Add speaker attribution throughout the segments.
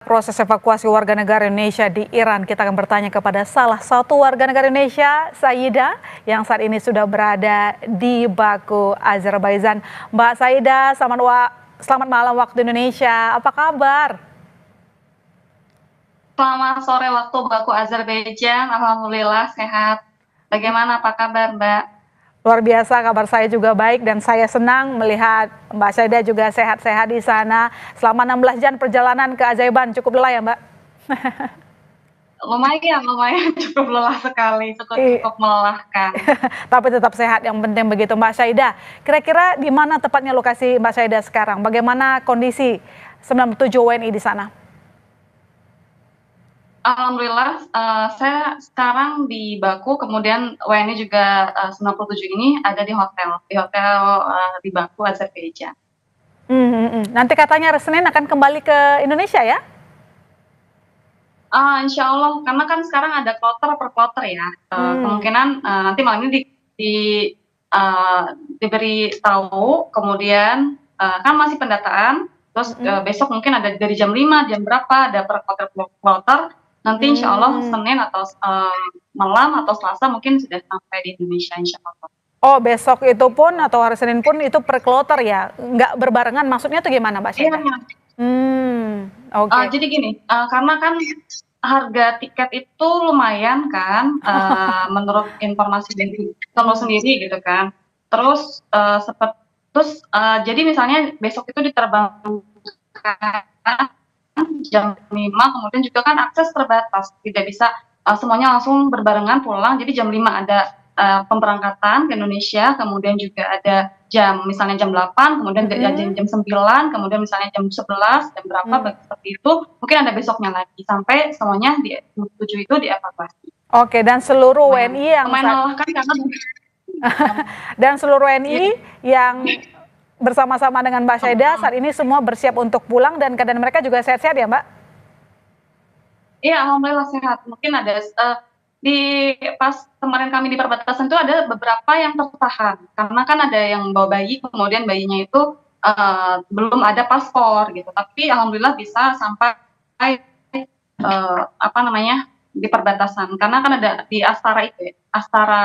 Speaker 1: Proses evakuasi warga negara Indonesia di Iran, kita akan bertanya kepada salah satu warga negara Indonesia, Saida, yang saat ini sudah berada di Baku, Azerbaijan. Mbak Saida, selamat malam waktu Indonesia. Apa kabar?
Speaker 2: Selamat sore waktu Baku, Azerbaijan. Alhamdulillah sehat. Bagaimana apa kabar, Mbak?
Speaker 1: Luar biasa, kabar saya juga baik dan saya senang melihat Mbak Saida juga sehat-sehat di sana. Selama 16 jam perjalanan ke Azerbaijan, cukup lelah ya Mbak?
Speaker 2: Lumayan, cukup lelah sekali, cukup melelahkan.
Speaker 1: Tapi tetap sehat, yang penting begitu Mbak Saida. Kira-kira di mana tepatnya lokasi Mbak Saida sekarang? Bagaimana kondisi 97 WNI di sana?
Speaker 2: Alhamdulillah, saya sekarang di Baku, kemudian WNI juga 97 ini ada di hotel di Baku, Azerbaijan.
Speaker 1: Nanti katanya Senin akan kembali ke Indonesia ya?
Speaker 2: Insya Allah, karena kan sekarang ada kloter per kloter ya. Kemungkinan nanti malam ini diberi tahu, kemudian kan masih pendataan, terus besok mungkin ada dari jam 5, jam berapa, ada per kloter. Nanti insya Allah Senin atau malam atau Selasa mungkin sudah sampai di Indonesia insya Allah.
Speaker 1: Oh, besok itu pun atau hari Senin pun itu per kloter ya? Nggak berbarengan, maksudnya tuh gimana Mbak Syeda?
Speaker 2: Iya.
Speaker 1: Oke.
Speaker 2: Jadi gini, karena kan harga tiket itu lumayan kan, menurut informasi dari kamu sendiri gitu kan. Terus jadi misalnya besok itu diterbangkan jam 5, kemudian juga kan akses terbatas, tidak bisa semuanya langsung berbarengan pulang. Jadi jam 5 ada pemberangkatan ke Indonesia, kemudian juga ada misalnya jam 8, kemudian jam 9, kemudian misalnya jam 11, jam berapa, seperti itu. Mungkin ada besoknya lagi, sampai semuanya di 7 itu dievakuasi.
Speaker 1: Oke, dan seluruh WNI yang dan seluruh WNI yang bersama-sama dengan Mbak Syeda saat ini semua bersiap untuk pulang dan keadaan mereka juga sehat-sehat ya Mbak?
Speaker 2: Iya, alhamdulillah sehat. Mungkin ada pas kemarin kami di perbatasan itu ada beberapa yang tertahan karena kan ada yang bawa bayi, kemudian bayinya itu belum ada paspor gitu, tapi alhamdulillah bisa sampai di perbatasan, karena kan ada di Astara itu ya, Astara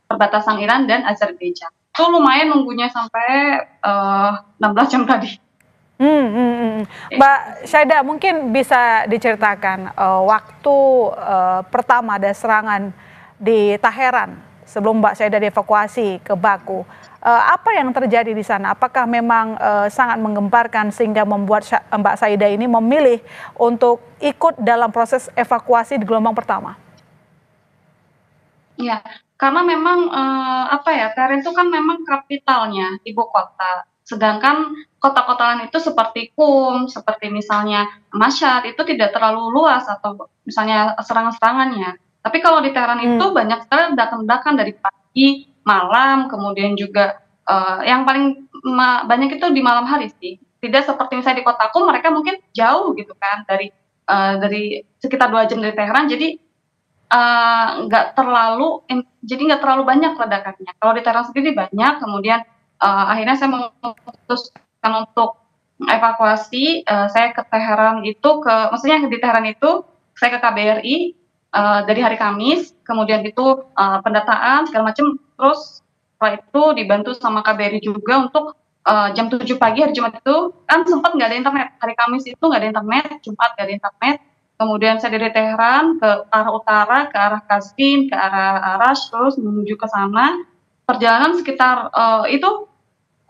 Speaker 2: perbatasan Iran dan Azerbaijan. Itu lumayan nunggunya sampai 16 jam tadi.
Speaker 1: Mbak Syeda, mungkin bisa diceritakan waktu pertama ada serangan di Teheran sebelum Mbak Syeda dievakuasi ke Baku. Apa yang terjadi di sana? Apakah memang sangat menggemparkan sehingga membuat Mbak Syeda ini memilih untuk ikut dalam proses evakuasi di gelombang pertama?
Speaker 2: Ya, karena memang Teheran itu kan memang kapitalnya, ibu kota. Sedangkan kota-kota lain itu seperti seperti misalnya Mashhad itu tidak terlalu luas atau misalnya serangan-serangannya. Tapi kalau di Teheran itu banyak sekali ledakan-ledakan dari pagi, malam, kemudian juga yang paling banyak itu di malam hari sih. Tidak seperti misalnya di kotaku, mereka mungkin jauh gitu kan dari sekitar 2 jam dari Teheran, jadi nggak terlalu banyak ledakannya. Kalau di Teheran sendiri banyak, kemudian akhirnya saya memutuskan untuk evakuasi. Saya ke Teheran itu, maksudnya di Teheran itu saya ke KBRI dari hari Kamis, kemudian itu pendataan segala macam, terus setelah itu dibantu sama KBRI juga untuk jam 7 pagi hari Jumat itu kan sempat nggak ada internet. Hari Kamis itu nggak ada internet, Jumat nggak ada internet. Kemudian saya dari Teheran ke arah utara, ke arah Kastin, ke arah Arash, terus menuju ke sana. Perjalanan sekitar itu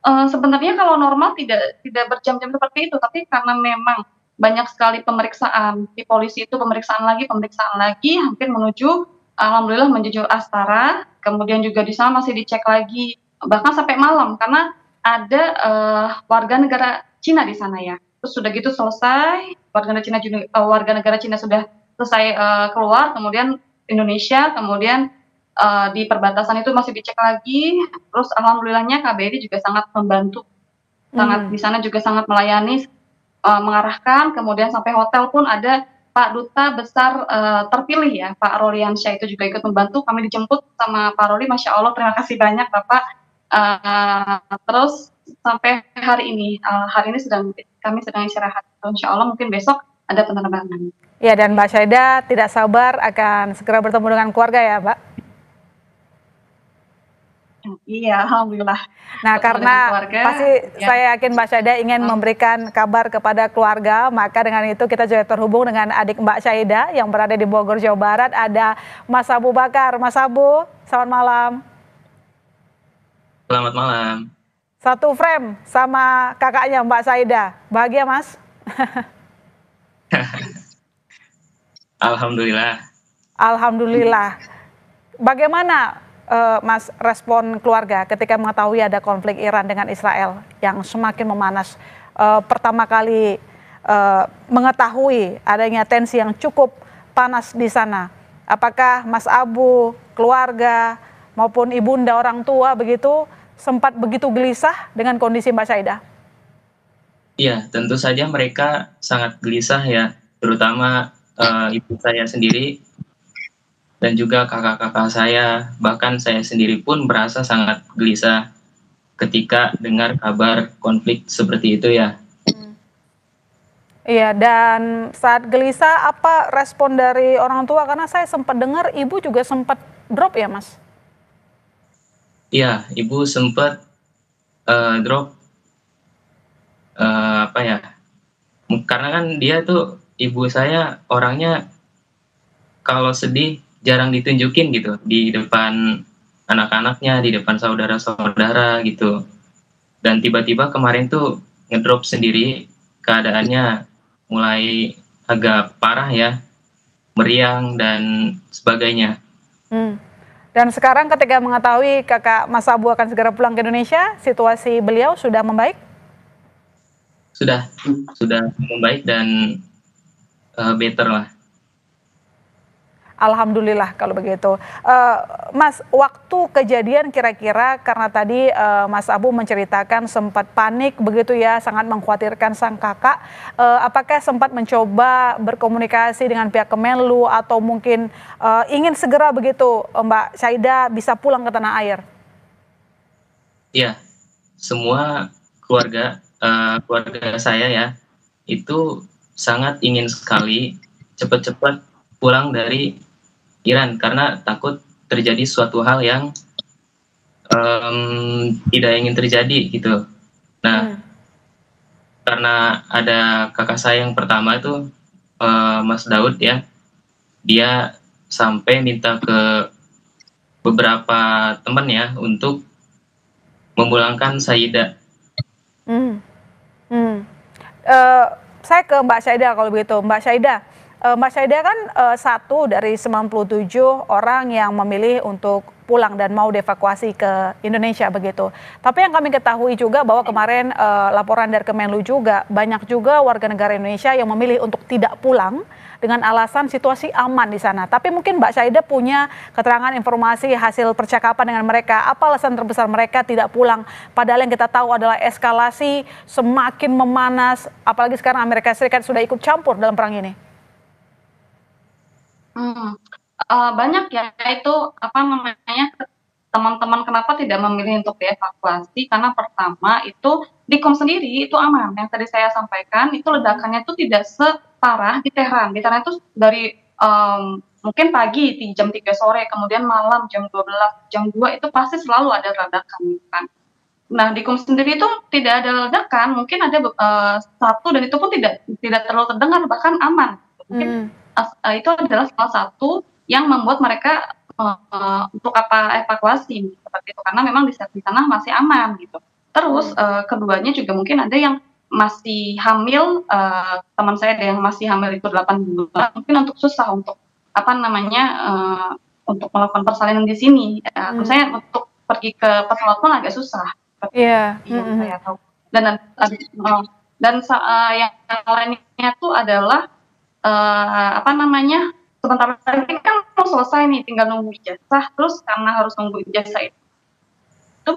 Speaker 2: sebenarnya kalau normal tidak berjam-jam seperti itu, tapi karena memang banyak sekali pemeriksaan di polisi itu, pemeriksaan lagi, hampir menuju, alhamdulillah menuju Astara. Kemudian juga di sana masih dicek lagi, bahkan sampai malam karena ada warga negara Cina di sana ya. Terus sudah gitu selesai, warga negara Cina sudah selesai keluar, kemudian Indonesia, kemudian di perbatasan itu masih dicek lagi. Terus alhamdulillahnya KBRI juga sangat membantu, di sana juga sangat melayani, mengarahkan, kemudian sampai hotel pun ada Pak Duta Besar terpilih ya, Pak Roliansyah itu juga ikut membantu. Kami dijemput sama Pak Roli, Masya Allah, terima kasih banyak Bapak. Terus sampai hari ini kami sedang istirahat. Insya Allah mungkin besok ada penerbangan.
Speaker 1: Ya, dan Mbak Syaida tidak sabar akan segera bertemu dengan keluarga ya, Mbak?
Speaker 2: Iya, alhamdulillah
Speaker 1: Nah,
Speaker 2: bertemu dengan
Speaker 1: karena
Speaker 2: keluarga.
Speaker 1: pasti
Speaker 2: Ya,
Speaker 1: saya yakin Mbak Syaida ingin memberikan kabar kepada keluarga, maka dengan itu kita juga terhubung dengan adik Mbak Syaida yang berada di Bogor, Jawa Barat, ada Mas Abu Bakar. Mas Abu, selamat malam.
Speaker 3: Selamat malam.
Speaker 1: Satu frame sama kakaknya Mbak Syaida. Bahagia, Mas?
Speaker 3: Alhamdulillah.
Speaker 1: Alhamdulillah. Bagaimana Mas respon keluarga ketika mengetahui ada konflik Iran dengan Israel yang semakin memanas? Pertama kali mengetahui adanya tensi yang cukup panas di sana. Apakah Mas Abu, keluarga maupun ibunda orang tua begitu sempat begitu gelisah dengan kondisi Mbak Syaida?
Speaker 3: Iya, tentu saja mereka sangat gelisah ya, terutama ibu saya sendiri dan juga kakak-kakak saya, bahkan saya sendiri pun merasa sangat gelisah ketika dengar kabar konflik seperti itu ya.
Speaker 1: Iya, dan saat gelisah apa respon dari orang tua? Karena saya sempat dengar ibu juga sempat drop ya, Mas?
Speaker 3: Iya, ibu sempat drop apa ya? Karena kan dia tuh ibu saya orangnya kalau sedih jarang ditunjukin gitu di depan anak-anaknya, di depan saudara-saudara gitu. Dan tiba-tiba kemarin tuh ngedrop sendiri, keadaannya mulai agak parah ya, meriang dan sebagainya.
Speaker 1: Dan sekarang ketika mengetahui kakak Mas Abu akan segera pulang ke Indonesia, situasi beliau sudah membaik?
Speaker 3: Sudah membaik dan better lah.
Speaker 1: Alhamdulillah kalau begitu. Mas, waktu kejadian kira-kira karena tadi Mas Abu menceritakan sempat panik begitu ya, sangat mengkhawatirkan sang kakak. Apakah sempat mencoba berkomunikasi dengan pihak Kemenlu atau mungkin ingin segera begitu Mbak Syaida bisa pulang ke tanah air?
Speaker 3: Iya, semua keluarga saya ya itu sangat ingin sekali cepat-cepat pulang dari Iran karena takut terjadi suatu hal yang tidak ingin terjadi gitu. Nah, karena ada kakak saya yang pertama itu Mas Daud ya, dia sampai minta ke beberapa teman ya untuk memulangkan Syaida.
Speaker 1: Saya ke Mbak Syaida kalau begitu. Mbak Syaida kan satu dari 97 orang yang memilih untuk pulang dan mau dievakuasi ke Indonesia begitu. Tapi yang kami ketahui juga bahwa kemarin laporan dari Kemenlu juga banyak juga warga negara Indonesia yang memilih untuk tidak pulang dengan alasan situasi aman di sana. Tapi mungkin Mbak Syaida punya keterangan informasi hasil percakapan dengan mereka. Apa alasan terbesar mereka tidak pulang? Padahal yang kita tahu adalah eskalasi semakin memanas. Apalagi sekarang Amerika Serikat sudah ikut campur dalam perang ini.
Speaker 2: Banyak ya, itu apa namanya, teman-teman kenapa tidak memilih untuk dievakuasi, karena pertama itu di Qom sendiri itu aman, yang tadi saya sampaikan itu ledakannya itu tidak separah di Tehran. Di Tehran itu dari mungkin pagi di jam 3 sore, kemudian malam jam 12, jam 2 itu pasti selalu ada ledakan gitu kan. Nah, di Qom sendiri itu tidak ada ledakan, mungkin ada satu dan itu pun tidak terlalu terdengar, bahkan aman. Mungkin itu adalah salah satu yang membuat mereka untuk evakuasi seperti itu, karena memang di sana masih aman gitu. Terus keduanya juga mungkin ada yang masih hamil, teman saya ada yang masih hamil itu 8 bulan, mungkin untuk susah untuk apa namanya untuk melakukan persalinan di sini. Misalnya untuk pergi ke pesawat pun agak susah.
Speaker 1: Iya.
Speaker 2: Yang saya tahu. Dan yang lainnya itu adalah apa namanya, sebentar lagi kan mau selesai nih, tinggal nunggu ijazah. Terus karena harus nunggu ijazah itu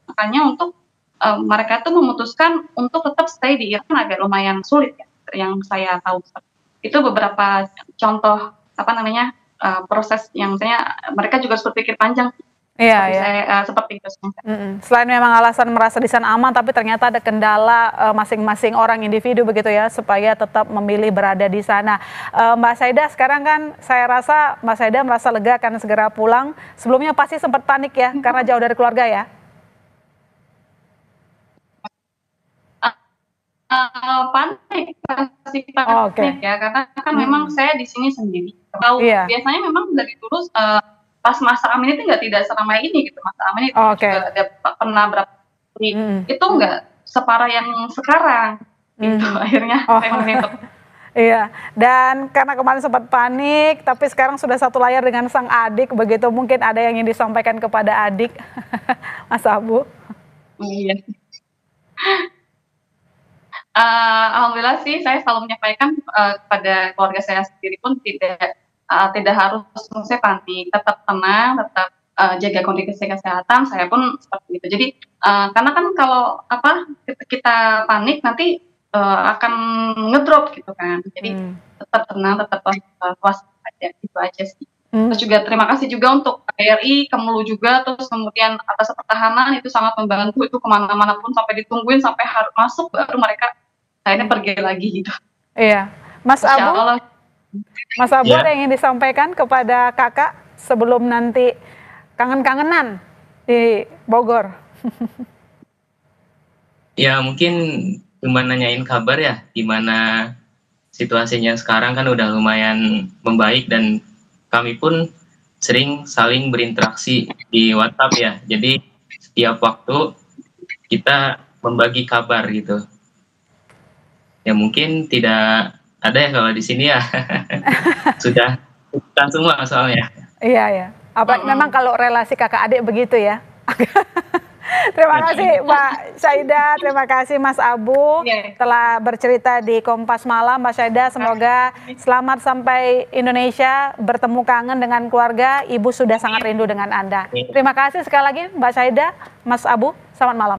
Speaker 2: makanya untuk mereka itu memutuskan untuk tetap stay di Iran agak lumayan sulit ya, yang saya tahu. Itu beberapa contoh apa namanya proses yang misalnya mereka juga harus berpikir panjang.
Speaker 1: Iya,
Speaker 2: Seperti
Speaker 1: iya.
Speaker 2: seperti itu.
Speaker 1: Selain memang alasan merasa di sana aman, tapi ternyata ada kendala masing-masing orang individu begitu ya, supaya tetap memilih berada di sana. Mbak Saida, sekarang kan saya rasa Mbak Saida merasa lega akan segera pulang. Sebelumnya pasti sempat panik ya, karena jauh dari keluarga ya?
Speaker 2: Panik, pasti
Speaker 1: Oh, oke.
Speaker 2: panik ya, karena kan memang saya di sini sendiri. Tahu
Speaker 1: Iya,
Speaker 2: biasanya memang dari dulu pas masa Amin itu tidak seramai ini gitu. Masa Amin itu
Speaker 1: oke.
Speaker 2: juga ada pernah berapa kali,
Speaker 1: Mm.
Speaker 2: itu nggak separah yang sekarang gitu. Akhirnya
Speaker 1: Oh,
Speaker 2: saya memilih untuk
Speaker 1: iya. Dan karena kemarin sempat panik, tapi sekarang sudah satu layar dengan sang adik, begitu mungkin ada yang ingin disampaikan kepada adik, Mas Abu.
Speaker 2: iya. Alhamdulillah sih saya selalu menyampaikan kepada keluarga saya sendiri pun tidak harus maksudnya panik, tetap tenang, tetap jaga kondisi kesehatan. Saya pun seperti itu. Jadi karena kan kalau kita panik nanti akan ngedrop gitu kan. Jadi tetap tenang, tetap waspada, itu aja sih. Terus juga terima kasih juga untuk KRI, Kemlu juga, terus kemudian atas pertahanan itu sangat membantu, itu kemana-mana pun sampai ditungguin sampai harus masuk baru mereka akhirnya pergi lagi gitu.
Speaker 1: Iya, Mas
Speaker 2: Insya
Speaker 1: Abu,
Speaker 2: Allah.
Speaker 1: Mas Abu
Speaker 3: Ya.
Speaker 1: ada yang ingin disampaikan kepada kakak sebelum nanti kangen-kangenan di Bogor?
Speaker 3: Ya mungkin cuma nanyain kabar ya, gimana situasinya sekarang kan udah lumayan membaik dan kami pun sering saling berinteraksi di WhatsApp ya. Jadi setiap waktu kita membagi kabar gitu. Ya mungkin tidak ada ya kalau di sini ya. Sudah semua soalnya.
Speaker 1: Iya, ya. Memang kalau relasi kakak adik begitu ya. Terima kasih Mbak Saida, terima kasih Mas Abu telah bercerita di Kompas Malam. Mbak Saida, semoga selamat sampai Indonesia, bertemu kangen dengan keluarga. Ibu sudah sangat rindu dengan Anda. Terima kasih sekali lagi Mbak Saida, Mas Abu, selamat malam.